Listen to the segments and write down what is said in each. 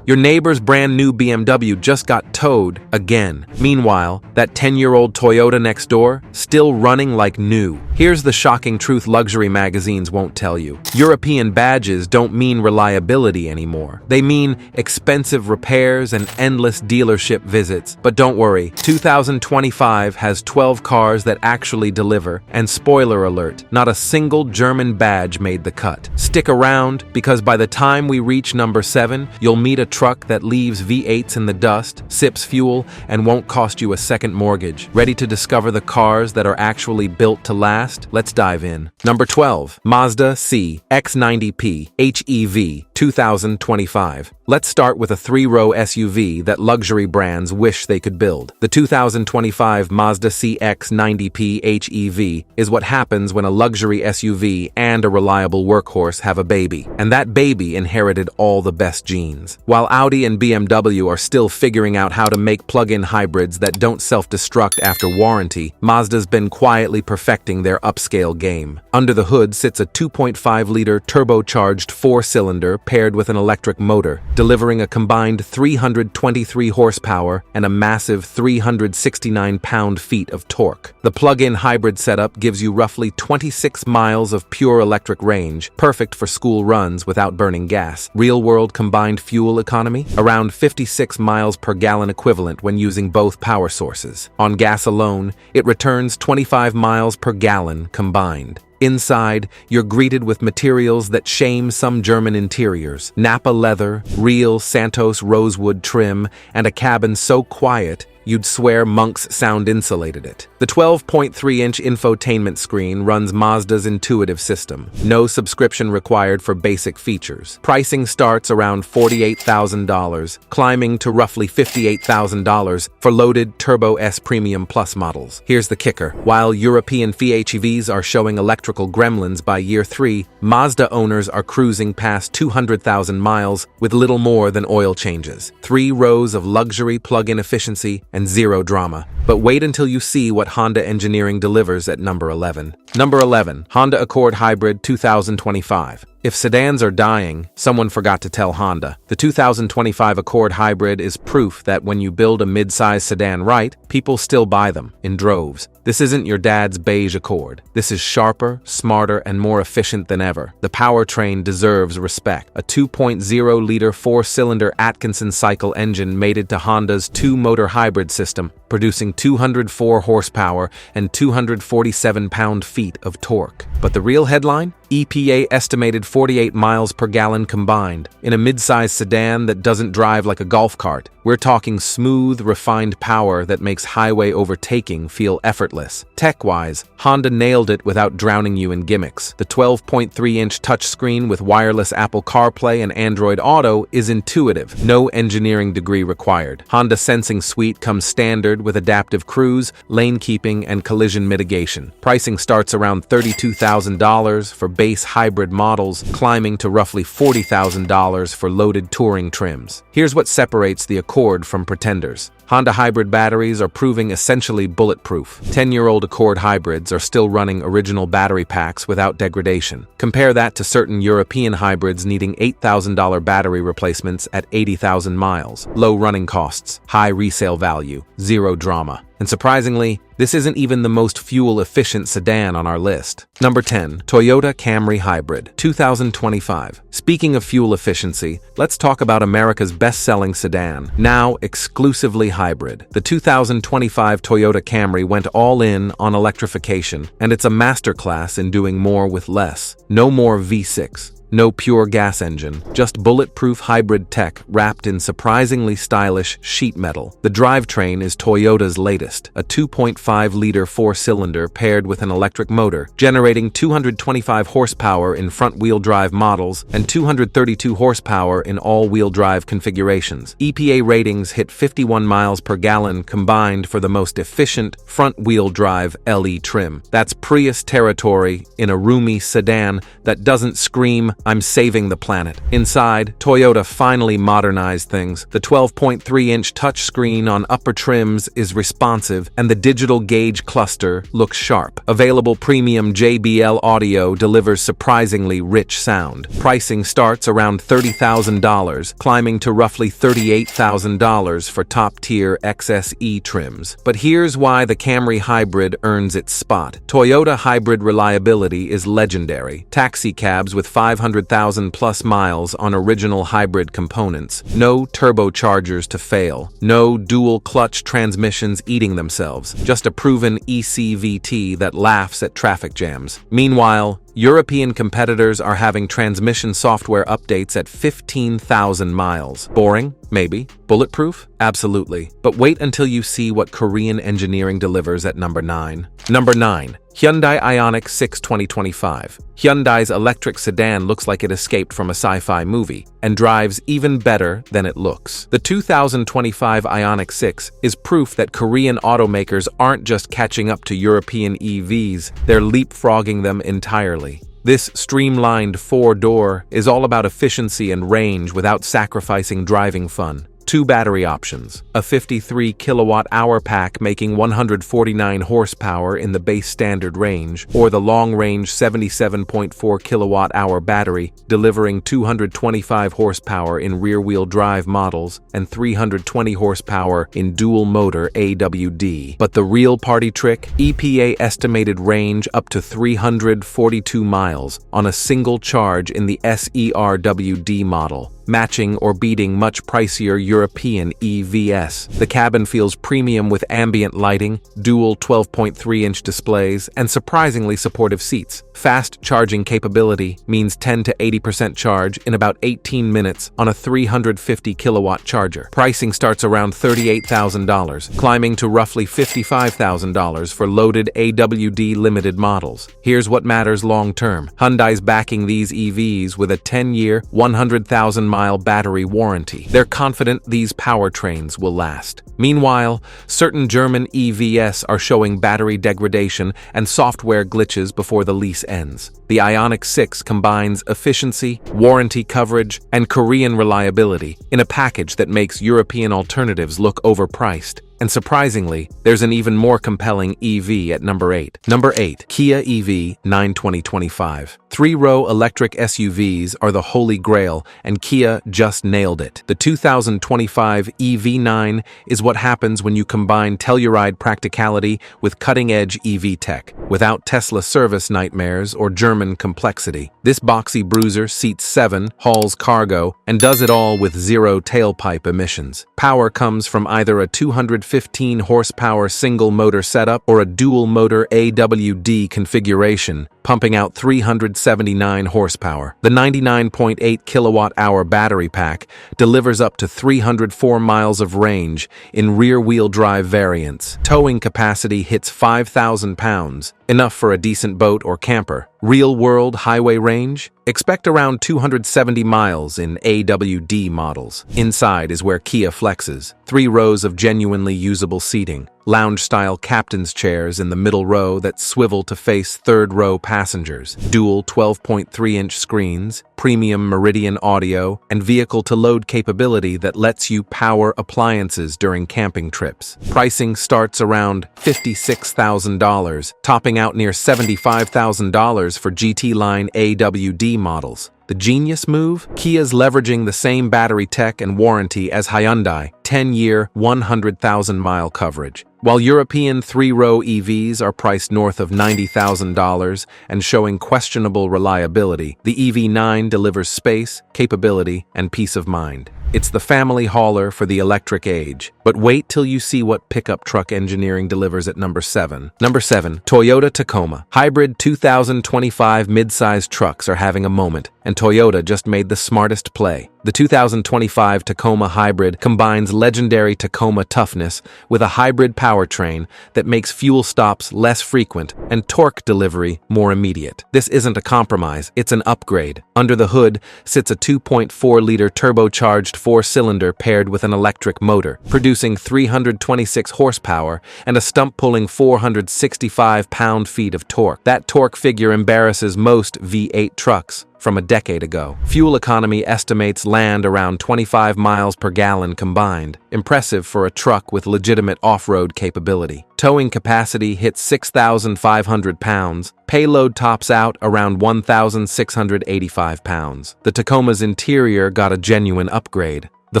Your neighbor's brand new BMW just got towed again. Meanwhile, that 10-year-old Toyota next door, still running like new. Here's the shocking truth luxury magazines won't tell you. European badges don't mean reliability anymore. They mean expensive repairs and endless dealership visits. But don't worry, 2025 has 12 cars that actually deliver, and spoiler alert, not a single German badge made the cut. Stick around, because by the time we reach number 7, you'll meet a truck that leaves V8s in the dust, sips fuel, and won't cost you a second mortgage. Ready to discover the cars that are actually built to last? Let's dive in. Number 12. Mazda CX-90P HEV 2025. Let's start with a 3-row SUV that luxury brands wish they could build. The 2025 Mazda CX-90P HEV is what happens when a luxury SUV and a reliable workhorse have a baby. And that baby inherited all the best genes. While Audi and BMW are still figuring out how to make plug-in hybrids that don't self-destruct after warranty, Mazda's been quietly perfecting their upscale game. Under the hood sits a 2.5-liter turbocharged 4-cylinder paired with an electric motor, delivering a combined 323 horsepower and a massive 369 pound-feet of torque. The plug-in hybrid setup gives you roughly 26 miles of pure electric range, perfect for school runs without burning gas. Real-world combined fuel economy? Around 56 miles per gallon equivalent when using both power sources. On gas alone, it returns 25 miles per gallon combined. Inside, you're greeted with materials that shame some German interiors. Napa leather, real Santos rosewood trim, and a cabin so quiet you'd swear monks sound insulated it. The 12.3-inch infotainment screen runs Mazda's intuitive system. No subscription required for basic features. Pricing starts around $48,000, climbing to roughly $58,000 for loaded Turbo S Premium Plus models. Here's the kicker. While European PHEVs are showing electrical gremlins by year 3, Mazda owners are cruising past 200,000 miles with little more than oil changes. 3 rows of luxury plug-in efficiency and zero drama. But wait until you see what Honda engineering delivers at number 11. Number 11. Honda Accord Hybrid 2025. If sedans are dying, someone forgot to tell Honda. The 2025 Accord Hybrid is proof that when you build a mid-size sedan right, people still buy them in droves. This isn't your dad's beige Accord. This is sharper, smarter, and more efficient than ever. The powertrain deserves respect. A 2.0-liter 4-cylinder Atkinson cycle engine mated to Honda's 2-motor hybrid system, producing 204 horsepower and 247 pound-feet of torque. But the real headline? EPA estimated 48 miles per gallon combined. In a mid-size sedan that doesn't drive like a golf cart, we're talking smooth, refined power that makes highway overtaking feel effortless. Tech-wise, Honda nailed it without drowning you in gimmicks. The 12.3-inch touchscreen with wireless Apple CarPlay and Android Auto is intuitive. No engineering degree required. Honda Sensing Suite comes standard with adaptive cruise, lane keeping, and collision mitigation. Pricing starts around $32,000 for base hybrid models, climbing to roughly $40,000 for loaded touring trims. Here's what separates the Accord from pretenders. Honda hybrid batteries are proving essentially bulletproof. 10-year-old Accord hybrids are still running original battery packs without degradation. Compare that to certain European hybrids needing $8,000 battery replacements at 80,000 miles. Low running costs, high resale value, zero drama. And surprisingly, this isn't even the most fuel-efficient sedan on our list. Number 10. Toyota Camry Hybrid 2025. Speaking of fuel efficiency, let's talk about America's best-selling sedan, now exclusively hybrid. The 2025 Toyota Camry went all in on electrification, and it's a masterclass in doing more with less. No more V6. No pure gas engine, just bulletproof hybrid tech wrapped in surprisingly stylish sheet metal. The drivetrain is Toyota's latest, a 2.5-liter 4-cylinder paired with an electric motor, generating 225 horsepower in front-wheel drive models and 232 horsepower in all-wheel drive configurations. EPA ratings hit 51 miles per gallon combined for the most efficient front-wheel drive LE trim. That's Prius territory in a roomy sedan that doesn't scream I'm saving the planet. Inside, Toyota finally modernized things. The 12.3-inch touchscreen on upper trims is responsive, and the digital gauge cluster looks sharp. Available premium JBL audio delivers surprisingly rich sound. Pricing starts around $30,000, climbing to roughly $38,000 for top-tier XSE trims. But here's why the Camry Hybrid earns its spot. Toyota hybrid reliability is legendary. Taxi cabs with 500,000-plus miles on original hybrid components. No turbochargers to fail. No dual-clutch transmissions eating themselves. Just a proven ECVT that laughs at traffic jams. Meanwhile, European competitors are having transmission software updates at 15,000 miles. Boring? Maybe. Bulletproof? Absolutely. But wait until you see what Korean engineering delivers at number 9. Number 9. Hyundai Ioniq 6 2025. Hyundai's electric sedan looks like it escaped from a sci-fi movie and drives even better than it looks. The 2025 Ioniq 6 is proof that Korean automakers aren't just catching up to European EVs, they're leapfrogging them entirely. This streamlined four-door is all about efficiency and range without sacrificing driving fun. 2 battery options, a 53 kilowatt-hour pack making 149 horsepower in the base standard range, or the long-range 77.4 kilowatt-hour battery delivering 225 horsepower in rear-wheel drive models and 320 horsepower in dual-motor AWD. But the real party trick? EPA estimated range up to 342 miles on a single charge in the SERWD model, matching or beating much pricier European EVs. The cabin feels premium with ambient lighting, dual 12.3-inch displays, and surprisingly supportive seats. Fast charging capability means 10 to 80% charge in about 18 minutes on a 350 kilowatt charger. Pricing starts around $38,000, climbing to roughly $55,000 for loaded AWD limited models. Here's what matters long-term. Hyundai's backing these EVs with a 10-year, 100,000-mile battery warranty. They're confident these powertrains will last. Meanwhile, certain German EVs are showing battery degradation and software glitches before the lease ends. The Ioniq 6 combines efficiency, warranty coverage, and Korean reliability in a package that makes European alternatives look overpriced. And surprisingly, there's an even more compelling EV at number 8. Number 8. Kia EV9 2025. 3-row electric SUVs are the holy grail, and Kia just nailed it. The 2025 EV9 is what happens when you combine Telluride practicality with cutting-edge EV tech, without Tesla service nightmares or German complexity. This boxy bruiser seats 7, hauls cargo, and does it all with zero tailpipe emissions. Power comes from either a 215 horsepower single-motor setup or a dual-motor AWD configuration, pumping out 379 horsepower. The 99.8 kilowatt-hour battery pack delivers up to 304 miles of range in rear-wheel drive variants. Towing capacity hits 5,000 pounds, enough for a decent boat or camper. Real-world highway range? Expect around 270 miles in AWD models. Inside is where Kia flexes. 3 rows of genuinely usable seating. Lounge-style captain's chairs in the middle row that swivel to face third-row passengers. Dual 12.3-inch screens, premium Meridian audio, and vehicle-to-load capability that lets you power appliances during camping trips. Pricing starts around $56,000, topping out near $75,000 for GT line AWD models. The genius move? Kia's leveraging the same battery tech and warranty as Hyundai, 10-year, 100,000-mile coverage. While European 3-row EVs are priced north of $90,000 and showing questionable reliability, the EV9 delivers space, capability, and peace of mind. It's the family hauler for the electric age. But wait till you see what pickup truck engineering delivers at number 7. Number 7. Toyota Tacoma. Hybrid 2025 mid-size trucks are having a moment, and Toyota just made the smartest play. The 2025 Tacoma Hybrid combines legendary Tacoma toughness with a hybrid powertrain that makes fuel stops less frequent and torque delivery more immediate. This isn't a compromise, it's an upgrade. Under the hood sits a 2.4-liter turbocharged 4-cylinder paired with an electric motor, producing 326 horsepower and a stump-pulling 465 pound-feet of torque. That torque figure embarrasses most V8 trucks. from a decade ago. Fuel economy estimates land around 25 miles per gallon combined, impressive for a truck with legitimate off-road capability. Towing capacity hits 6,500 pounds, payload tops out around 1,685 pounds. The Tacoma's interior got a genuine upgrade. The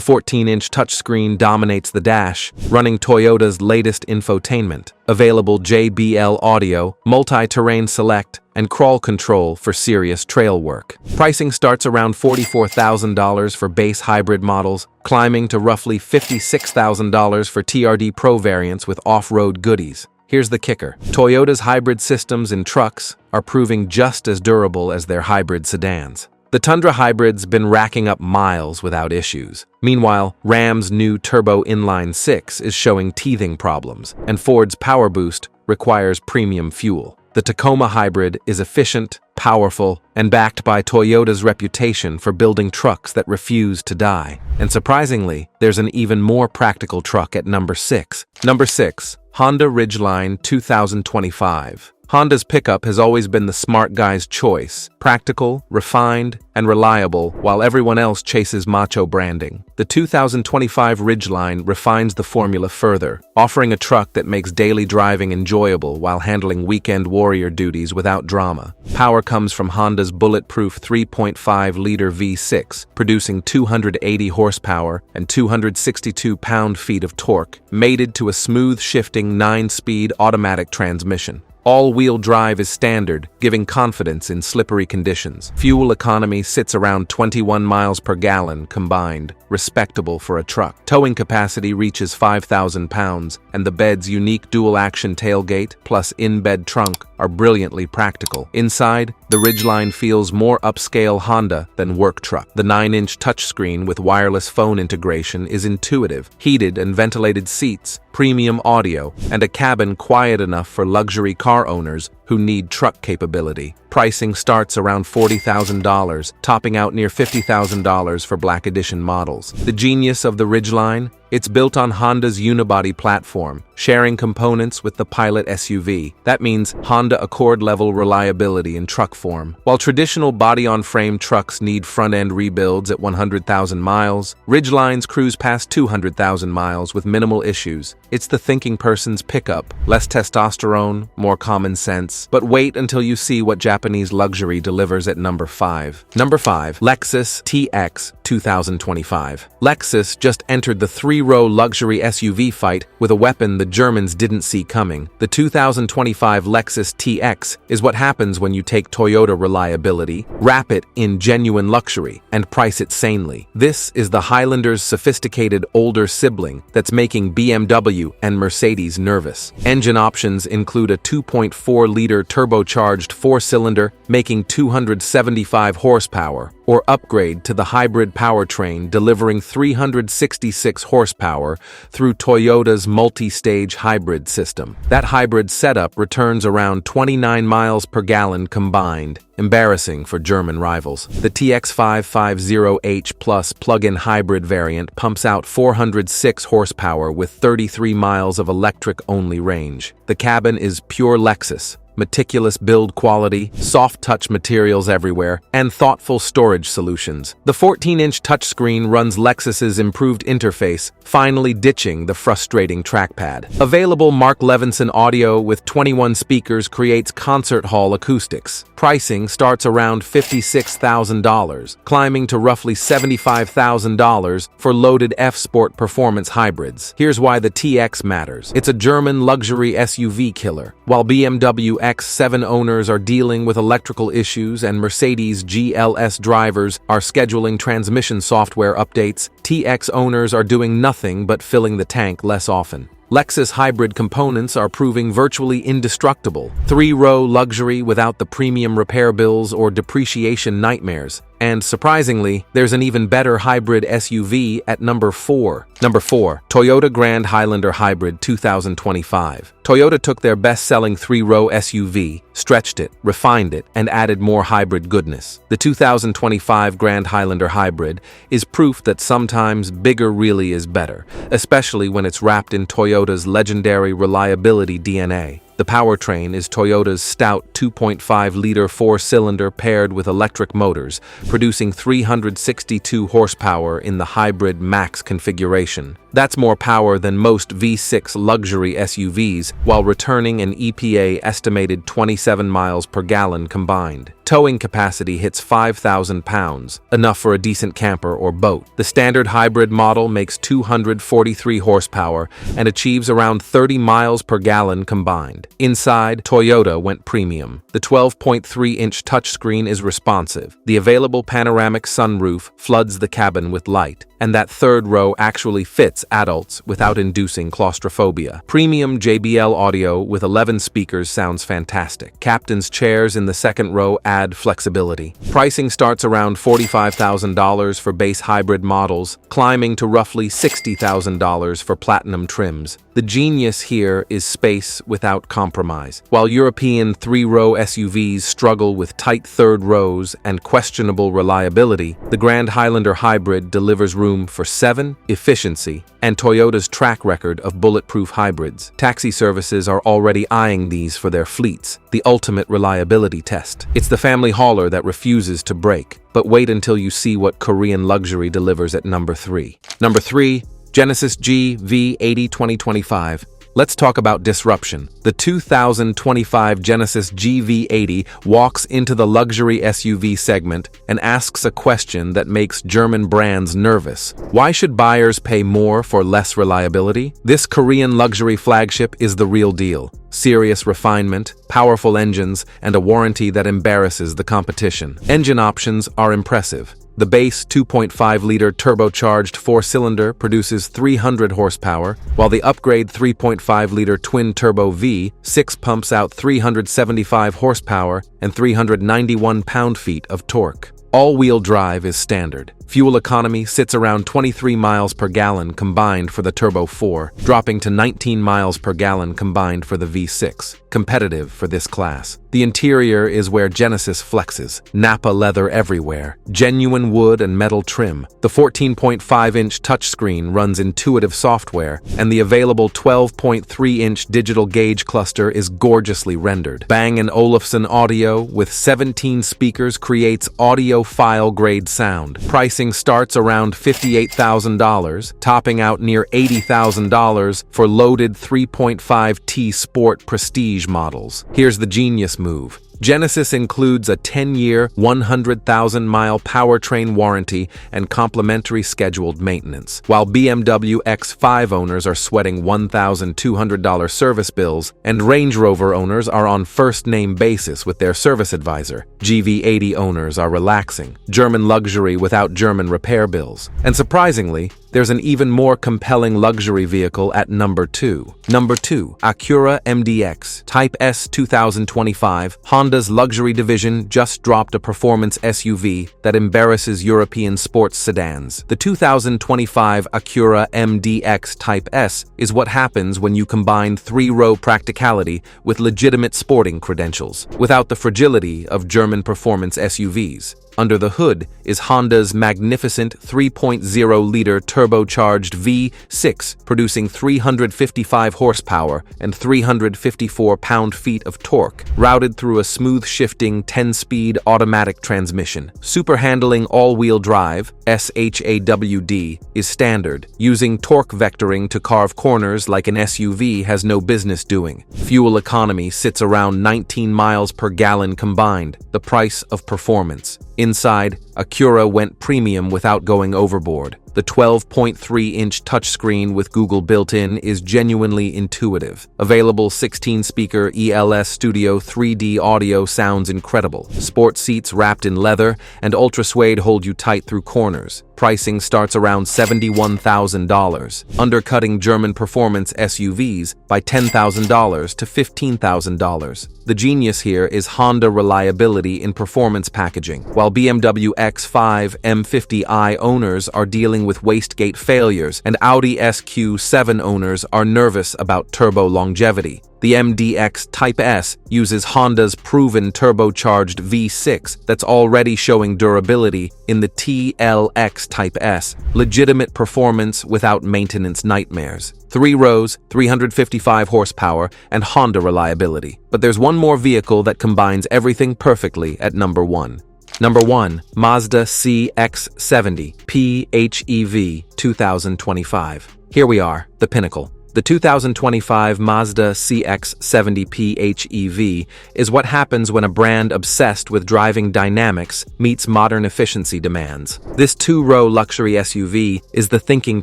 14-inch touchscreen dominates the dash, running Toyota's latest infotainment. Available JBL audio, multi-terrain select, and crawl control for serious trail work. Pricing starts around $44,000 for base hybrid models, climbing to roughly $56,000 for TRD Pro variants with off-road goodies. Here's the kicker. Toyota's hybrid systems in trucks are proving just as durable as their hybrid sedans. The Tundra hybrid's been racking up miles without issues. Meanwhile, Ram's new turbo inline-6 is showing teething problems, and Ford's Power Boost requires premium fuel. The Tacoma hybrid is efficient, powerful, and backed by Toyota's reputation for building trucks that refuse to die. And surprisingly, there's an even more practical truck at number 6. Number 6, Honda Ridgeline 2025. Honda's pickup has always been the smart guy's choice, practical, refined, and reliable, while everyone else chases macho branding. The 2025 Ridgeline refines the formula further, offering a truck that makes daily driving enjoyable while handling weekend warrior duties without drama. Power comes from Honda's bulletproof 3.5-liter V6, producing 280 horsepower and 262 pound-feet of torque, mated to a smooth-shifting 9-speed automatic transmission. All-wheel drive is standard, giving confidence in slippery conditions. Fuel economy sits around 21 miles per gallon combined, respectable for a truck. Towing capacity reaches 5,000 pounds, and the bed's unique dual-action tailgate plus in-bed trunk are brilliantly practical. Inside, the Ridgeline feels more upscale Honda than work truck. The 9-inch touchscreen with wireless phone integration is intuitive, heated and ventilated seats, premium audio, and a cabin quiet enough for luxury car owners who need truck capability. Pricing starts around $40,000, topping out near $50,000 for Black Edition models. The genius of the Ridgeline? It's built on Honda's unibody platform, sharing components with the Pilot SUV. That means Honda Accord-level reliability in truck form. While traditional body-on-frame trucks need front-end rebuilds at 100,000 miles, Ridgelines cruise past 200,000 miles with minimal issues. It's the thinking person's pickup. Less testosterone, more common sense. But wait until you see what Japanese luxury delivers at number 5. Number 5, Lexus TX 2025. Lexus just entered the three-row luxury SUV fight with a weapon the Germans didn't see coming. The 2025 Lexus TX is what happens when you take Toyota reliability, wrap it in genuine luxury, and price it sanely. This is the Highlander's sophisticated older sibling that's making BMW and Mercedes nervous. Engine options include a 2.4-liter turbocharged 4-cylinder making 275 horsepower, or upgrade to the hybrid powertrain delivering 366 horsepower through Toyota's multi-stage hybrid system. That hybrid setup returns around 29 miles per gallon combined, embarrassing for German rivals. The TX550H Plus plug-in hybrid variant pumps out 406 horsepower with 33 miles of electric-only range. The cabin is pure Lexus. Meticulous build quality, soft touch materials everywhere, and thoughtful storage solutions. The 14-inch touchscreen runs Lexus's improved interface, finally ditching the frustrating trackpad. Available Mark Levinson audio with 21 speakers creates concert hall acoustics. Pricing starts around $56,000, climbing to roughly $75,000 for loaded F-Sport performance hybrids. Here's why the TX matters. It's a German luxury SUV killer. While BMW X7 owners are dealing with electrical issues and Mercedes GLS drivers are scheduling transmission software updates, TX owners are doing nothing but filling the tank less often. Lexus hybrid components are proving virtually indestructible. Three-row luxury without the premium repair bills or depreciation nightmares. And surprisingly, there's an even better hybrid SUV at number 4. Number 4, Toyota Grand Highlander Hybrid 2025. Toyota took their best-selling three-row SUV, stretched it, refined it, and added more hybrid goodness. The 2025 Grand Highlander Hybrid is proof that sometimes bigger really is better, especially when it's wrapped in Toyota's legendary reliability DNA. The powertrain is Toyota's stout 2.5-liter four-cylinder paired with electric motors, producing 362 horsepower in the hybrid max configuration. That's more power than most V6 luxury SUVs, while returning an EPA-estimated 27 miles per gallon combined. Towing capacity hits 5,000 pounds, enough for a decent camper or boat. The standard hybrid model makes 243 horsepower and achieves around 30 miles per gallon combined. Inside, Toyota went premium. The 12.3-inch touchscreen is responsive. The available panoramic sunroof floods the cabin with light, and that third row actually fits adults without inducing claustrophobia. Premium JBL audio with 11 speakers sounds fantastic. Captain's chairs in the second row add flexibility. Pricing starts around $45,000 for base hybrid models, climbing to roughly $60,000 for platinum trims. The genius here is space without compromise. While European three-row SUVs struggle with tight third rows and questionable reliability, the Grand Highlander Hybrid delivers room for 7, efficiency, and Toyota's track record of bulletproof hybrids. Taxi services are already eyeing these for their fleets, the ultimate reliability test. It's the family hauler that refuses to break. But wait until you see what Korean luxury delivers at number 3. Number 3, Genesis GV80 2025. Let's talk about disruption. The 2025 Genesis GV80 walks into the luxury SUV segment and asks a question that makes German brands nervous. Why should buyers pay more for less reliability? This Korean luxury flagship is the real deal. Serious refinement, powerful engines, and a warranty that embarrasses the competition. Engine options are impressive. The base 2.5-liter turbocharged four-cylinder produces 300 horsepower, while the upgrade 3.5-liter twin-turbo V6 pumps out 375 horsepower and 391 pound-feet of torque. All-wheel drive is standard. Fuel economy sits around 23 miles per gallon combined for the Turbo 4, dropping to 19 miles per gallon combined for the V6, competitive for this class. The interior is where Genesis flexes. Nappa leather everywhere, genuine wood and metal trim. The 14.5-inch touchscreen runs intuitive software, and the available 12.3-inch digital gauge cluster is gorgeously rendered. Bang & Olufsen audio with 17 speakers creates audiophile-grade sound. Pricing starts around $58,000, topping out near $80,000 for loaded 3.5T Sport Prestige models. Here's the genius move. Genesis includes a 10-year, 100,000-mile powertrain warranty and complimentary scheduled maintenance, while BMW X5 owners are sweating $1,200 service bills, and Range Rover owners are on first-name basis with their service advisor. GV80 owners are relaxing. German luxury without German repair bills. And surprisingly, there's an even more compelling luxury vehicle at number 2. Number 2, Acura MDX Type S 2025. Honda's luxury division just dropped a performance SUV that embarrasses European sports sedans. The 2025 Acura MDX Type S is what happens when you combine three-row practicality with legitimate sporting credentials, without the fragility of German performance SUVs. Under the hood is Honda's magnificent 3.0-liter turbocharged V6, producing 355 horsepower and 354 pound-feet of torque, routed through a smooth-shifting 10-speed automatic transmission. Super-handling all-wheel drive, SHAWD, is standard, using torque vectoring to carve corners like an SUV has no business doing. Fuel economy sits around 19 miles per gallon combined, the price of performance. Inside, Acura went premium without going overboard. The 12.3-inch touchscreen with Google built-in is genuinely intuitive. Available 16-speaker ELS Studio 3D audio sounds incredible. Sport seats wrapped in leather and ultra-suede hold you tight through corners. Pricing starts around $71,000, undercutting German performance SUVs by $10,000 to $15,000. The genius here is Honda reliability in performance packaging. While BMW X5 M50i owners are dealing with wastegate failures, and Audi SQ7 owners are nervous about turbo longevity. The MDX Type S uses Honda's proven turbocharged V6 that's already showing durability in the TLX Type S, legitimate performance without maintenance nightmares. 3 rows, 355 horsepower, and Honda reliability. But there's one more vehicle that combines everything perfectly at number 1. Number 1, Mazda CX-70 PHEV 2025. Here we are, the pinnacle. The 2025 Mazda CX-70 PHEV is what happens when a brand obsessed with driving dynamics meets modern efficiency demands. This 2-row luxury SUV is the thinking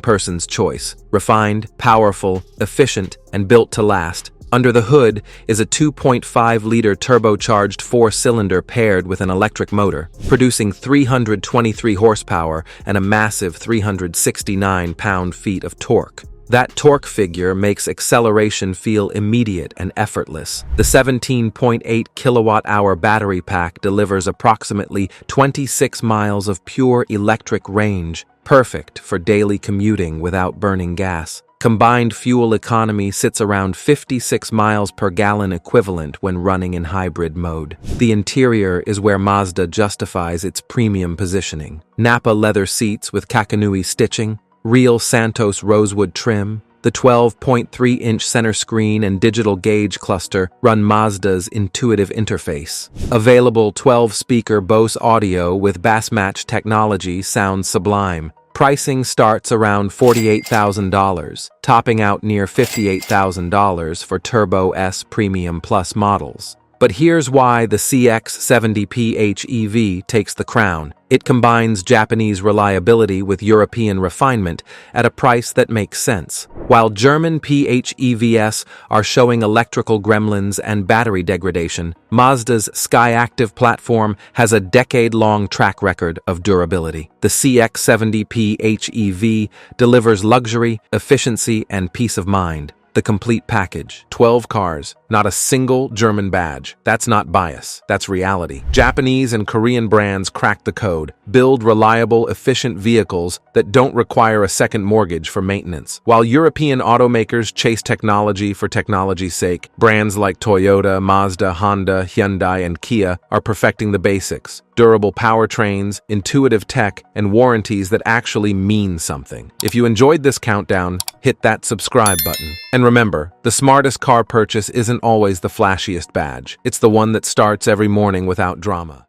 person's choice. Refined, powerful, efficient, and built to last. Under the hood is a 2.5-liter turbocharged 4-cylinder paired with an electric motor, producing 323 horsepower and a massive 369 pound-feet of torque. That torque figure makes acceleration feel immediate and effortless. The 17.8 kilowatt-hour battery pack delivers approximately 26 miles of pure electric range, perfect for daily commuting without burning gas. Combined fuel economy sits around 56 miles per gallon equivalent when running in hybrid mode. The interior is where Mazda justifies its premium positioning. Napa leather seats with Kakanui stitching, real Santos rosewood trim, the 12.3-inch center screen and digital gauge cluster run Mazda's intuitive interface. Available 12-speaker Bose audio with bass-match technology sounds sublime. Pricing starts around $48,000, topping out near $58,000 for Turbo S Premium Plus models. But here's why the CX-70 PHEV takes the crown. It combines Japanese reliability with European refinement at a price that makes sense. While German PHEVs are showing electrical gremlins and battery degradation, Mazda's Skyactiv platform has a decade-long track record of durability. The CX-70 PHEV delivers luxury, efficiency, and peace of mind. The complete package. 12 cars, not a single German badge. That's not bias, that's reality. Japanese and Korean brands crack the code. Build reliable, efficient vehicles that don't require a second mortgage for maintenance. While European automakers chase technology for technology's sake, brands like Toyota, Mazda, Honda, Hyundai, and Kia are perfecting the basics. Durable powertrains, intuitive tech, and warranties that actually mean something. If you enjoyed this countdown, hit that subscribe button. And remember, the smartest car purchase isn't always the flashiest badge. It's the one that starts every morning without drama.